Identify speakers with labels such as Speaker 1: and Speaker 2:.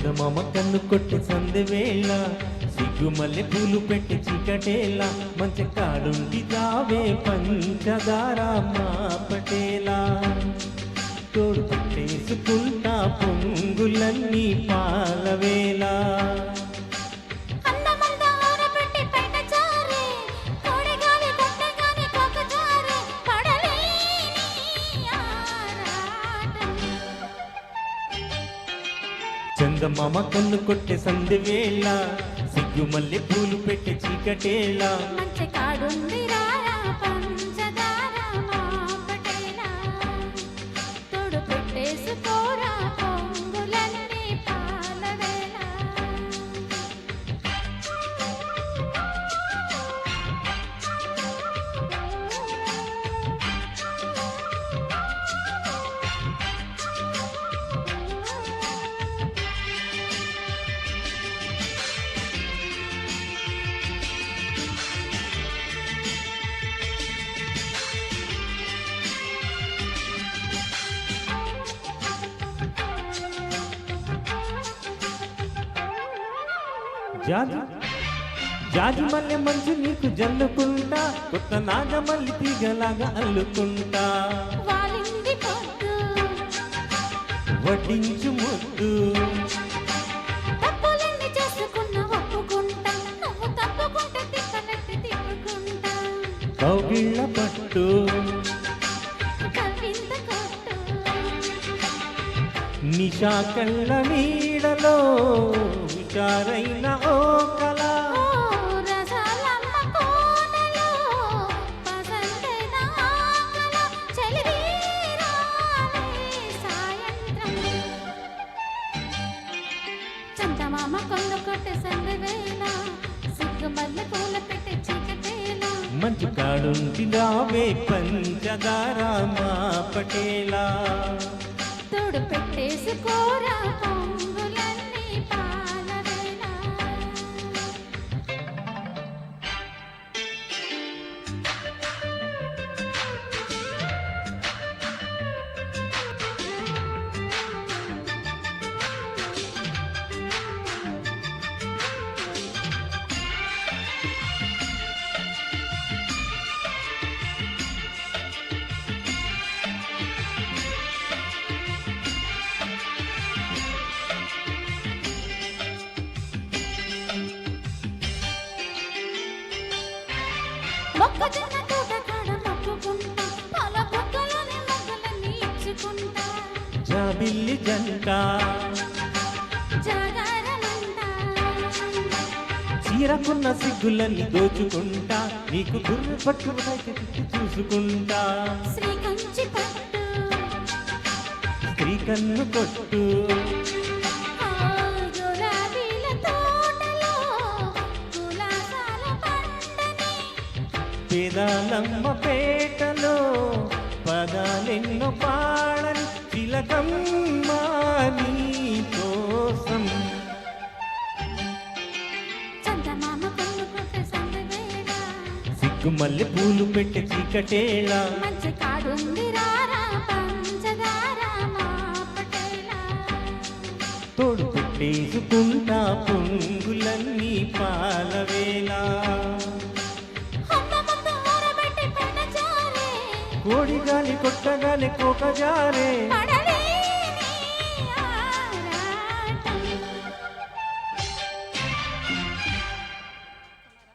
Speaker 1: చందమామ కన్ను కొట్టి సందె వేళ సిగ్గుమల్లె పూలు పెట్టి చీకటేలా మంచి కాడుండి రావే పంచదార మా పటేలా తోడు పెట్టేసుకుంటా పొంగులన్నీ పాలవేలా చందమామ కన్ను కొట్టే సందె వేళ సిగ్గుమల్లె పూలు పెట్టి చీకటేలా
Speaker 2: మంచి కాడుంది రారా పంచదార మా పటేలా తోడు పెట్టేసుకోరా పొంగులన్నీ పాలవేళ
Speaker 1: జాజి మల్లె మంచు నీకు జల్లుకుంటా కొత్త నాగమల్లి తీగలాగా అల్లుకుంటా
Speaker 2: వాలింది పొద్దు
Speaker 1: వడ్డించు ముద్దు
Speaker 2: తప్పులన్నీ చేసుకున్న ఒప్పుకుంటా నువ్వు తప్పుకుంటే తిప్పనట్టు తిప్పుకుంటా
Speaker 1: కౌగిళ్ళ పట్టు
Speaker 2: కవింత కొట్టు
Speaker 1: నిశా కళ్ళ నీడలో విచారైన ఓ కళ
Speaker 2: చందమామ కొన్ను కొట్టే సందె వేళ సిగ్గుమల్లె పూల పెట్టి చీకటేలా
Speaker 1: మంచి కాడుంది రావే పంచదార మా పటేలా
Speaker 2: తోడు పెట్టేసుకోరా పొంగులన్నీ పాలవేళ మొక్కజొన్న తోట కాడ మొక్కుకుంటా పాల బొక్కలోని మొగ్గలన్నీ ఇచ్చుకుంటా
Speaker 1: జాబిల్లి జంట
Speaker 2: జాగారమంటా
Speaker 1: చీరకున్న సిగ్గులన్నీ దోచుకుంటా నీకు గుర్రె పట్టు తిట్టి చూసుకుంటా
Speaker 2: శ్రీకంచి పట్టు
Speaker 1: స్త్రీ కన్ను కొట్టు
Speaker 2: గులాబీల తోటలో గులాసాల పండని
Speaker 1: పేదాలమ్మ పేటలో పదాలెన్నో పాడని చిలకమ్మ నీ కోసం
Speaker 2: చందమామ కొన్ను కొట్టే సందె వేళ
Speaker 1: సిగ్గుమల్లె పూలు పెట్టి చీకటేలా
Speaker 2: మంచి కాడుంది రారా పంచదార మా పటేలా
Speaker 1: తోడు పెట్టేసుకుంటా పొంగులన్నీ పాలవేలా
Speaker 2: అమ్మ ముందు ఊరబెట్టి పైన జారే
Speaker 1: కోడి గాలి కొట్టగాలి కోక జారే
Speaker 2: పడలే